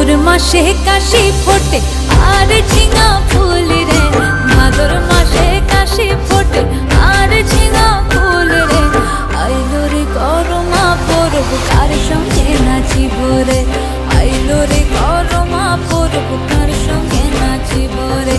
ভাদর মাসে কাশি ফোটে আর ঝিঙা ফুল রে, ভাদর মাসে কাশি ফোটে আর ঝিঙা ফুল রে। আইলো রে করমা পরব কার সঙ্গে নাচিব রে, আইলো রে করমা পরব কার সঙ্গে নাচিব রে।